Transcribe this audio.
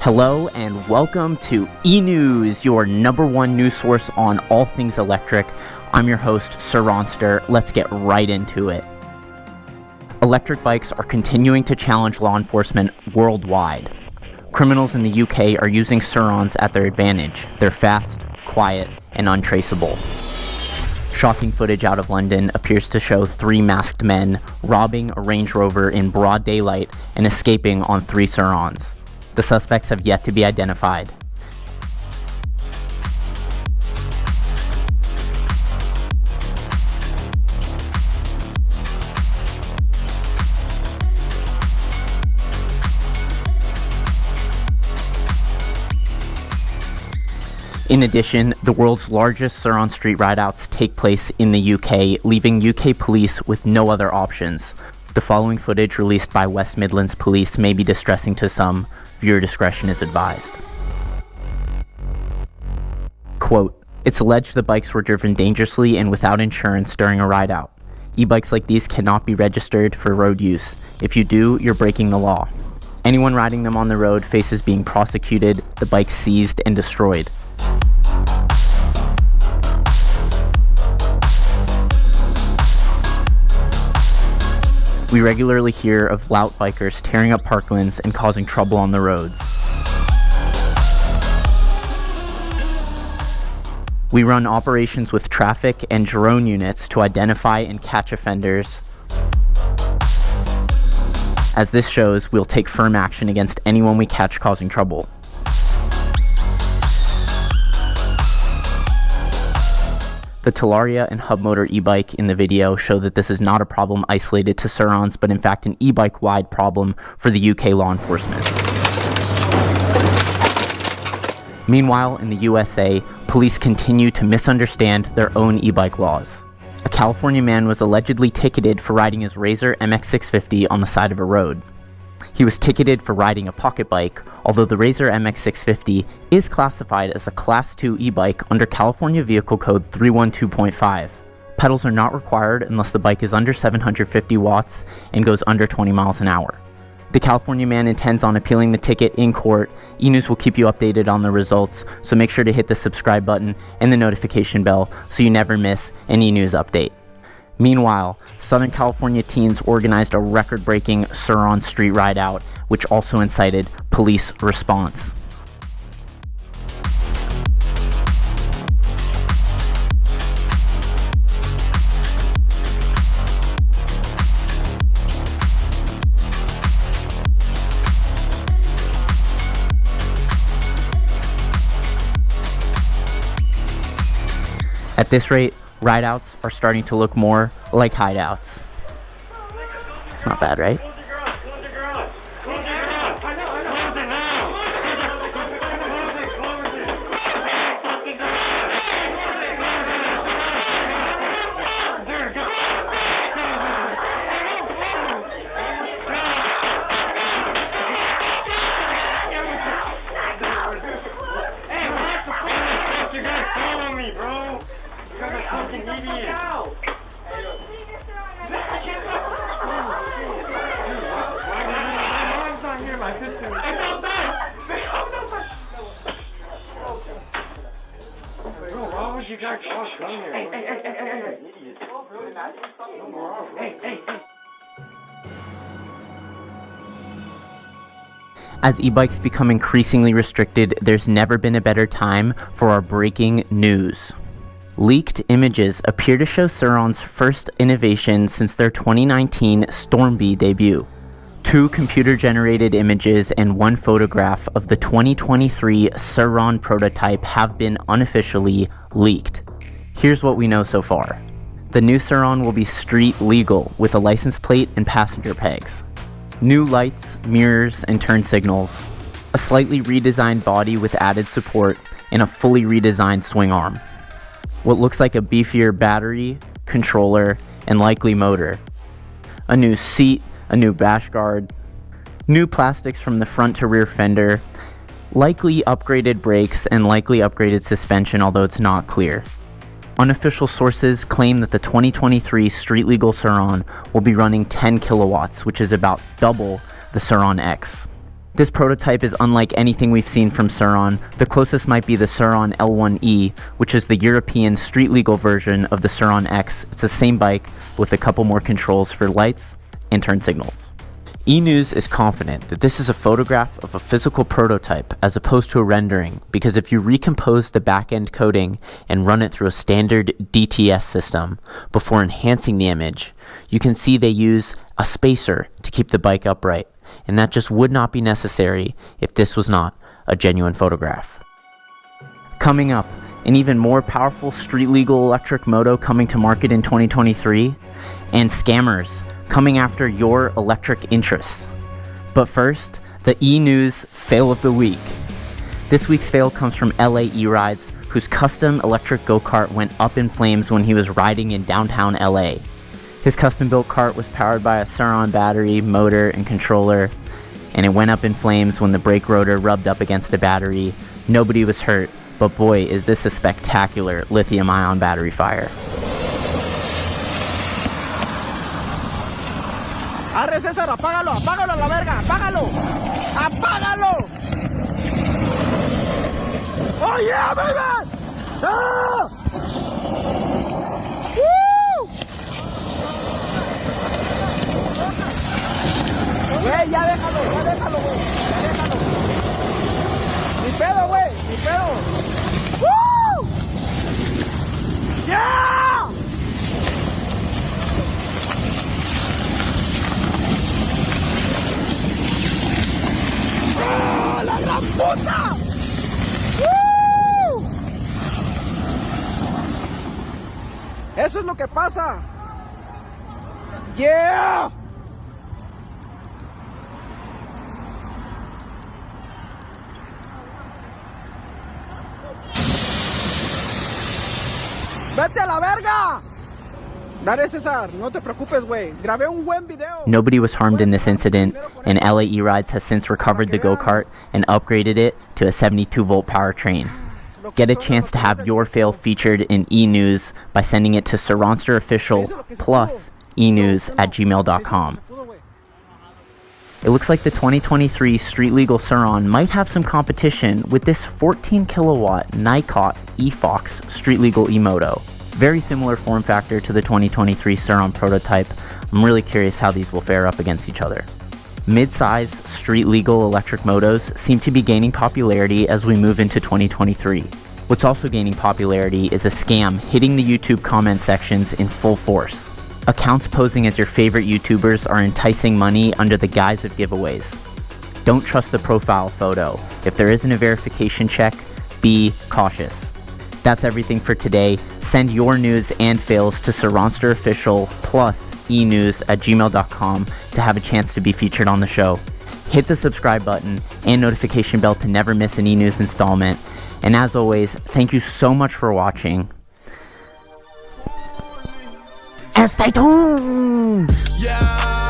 Hello and welcome to E-News, your number one news source on all things electric. I'm your host, Sur Ron. Let's get right into it. Electric bikes are continuing to challenge law enforcement worldwide. Criminals in the UK are using surrons at their advantage. They're fast, quiet, and untraceable. Shocking footage out of London appears to show three masked men robbing a Range Rover in broad daylight and escaping on three surrons. The suspects have yet to be identified. In addition, the world's largest surron street ride-outs take place in the UK, leaving UK police with no other options. The following footage released by West Midlands Police may be distressing to some. Viewer discretion is advised. Quote, "It's alleged the bikes were driven dangerously and without insurance during a ride-out. E-bikes like these cannot be registered for road use. If you do, you're breaking the law. Anyone riding them on the road faces being prosecuted, the bikes seized and destroyed." We regularly hear of lout bikers tearing up parklands and causing trouble on the roads. We run operations with traffic and drone units to identify and catch offenders. As this shows, we'll take firm action against anyone we catch causing trouble. The Talaria and Hubmotor e-bike in the video show that this is not a problem isolated to surrons, but in fact an e-bike-wide problem for the UK law enforcement. Meanwhile, in the USA, police continue to misunderstand their own e-bike laws. A California man was allegedly ticketed for riding his Razor MX650 on the side of a road. He was ticketed for riding a pocket bike, although the Razor MX650 is classified as a Class 2 e-bike under California Vehicle Code 312.5. Pedals are not required unless the bike is under 750 watts and goes under 20 miles an hour. The California man intends on appealing the ticket in court. E-News will keep you updated on the results, so make sure to hit the subscribe button and the notification bell so you never miss an E-News update. Meanwhile, Southern California teens organized a record-breaking surron street ride-out, which also incited police response. At this rate, ride-outs are starting to look more like hideouts. It's not bad, right? As e-bikes become increasingly restricted, there's never been a better time for our breaking news. Leaked images appear to show Surron's first innovation since their 2019 Stormby debut. Two computer-generated images and one photograph of the 2023 Sur Ron prototype have been unofficially leaked. Here's what we know so far. The new Surron will be street legal with a license plate and passenger pegs. New lights, mirrors, and turn signals. A slightly redesigned body with added support and a fully redesigned swing arm. What looks like a beefier battery, controller, and likely motor. A new seat, a new bash guard, new plastics from the front to rear fender, likely upgraded brakes, and likely upgraded suspension, although it's not clear. Unofficial sources claim that the 2023 street legal Sur Ron will be running 10 kilowatts, which is about double the Sur Ron X. This prototype is unlike anything we've seen from Sur Ron. The closest might be the Sur Ron L1E, which is the European street-legal version of the Sur Ron X. It's the same bike with a couple more controls for lights and turn signals. E-News is confident that this is a photograph of a physical prototype as opposed to a rendering, because if you recompose the back-end coding and run it through a standard DTS system before enhancing the image, you can see they use a spacer to keep the bike upright, and that just would not be necessary if this was not a genuine photograph. Coming up, an even more powerful street-legal electric moto coming to market in 2023, and scammers coming after your electric interests. But first, the E-News Fail of the Week. This week's fail comes from LA E-Rides, whose custom electric go-kart went up in flames when he was riding in downtown LA. His custom-built kart was powered by a surron battery, motor, and controller, and it went up in flames when the brake rotor rubbed up against the battery. Nobody was hurt, but boy, is this a spectacular lithium-ion battery fire. Arre César, apágalo, apágalo a la verga, apágalo, apágalo. Oh yeah, baby! Ah! Woo! Güey, ya déjalo, güey, ya déjalo. Ni pedo, güey, ni pedo. Woo! Yeah! ¡Oh, la gran puta! ¡Woo! Eso es lo que pasa. Yeah. ¡Vete a la verga! Dale, César, no te preocupes, güey. Grabé un buen video. Nobody was harmed in this incident, and LA E-Rides has since recovered the go-kart and upgraded it to a 72-volt powertrain. Get a chance to have your fail featured in E-News by sending it to surronsterofficial+enews@gmail.com. It looks like the 2023 street legal Sur Ron might have some competition with this 14 kilowatt Nikon eFox street legal e-moto. Very similar form factor to the 2023 Sur Ron prototype. I'm really curious how these will fare up against each other. Mid-size street legal electric motos seem to be gaining popularity as we move into 2023. What's also gaining popularity is a scam hitting the YouTube comment sections in full force. Accounts posing as your favorite YouTubers are enticing money under the guise of giveaways. Don't trust the profile photo. If there isn't a verification check, be cautious. That's everything for today. Send your news and fails to surronsterofficial+enews@gmail.com to have a chance to be featured on the show. Hit the subscribe button and notification bell to never miss an E-News installment. And as always, thank you so much for watching. And stay tuned! Yeah.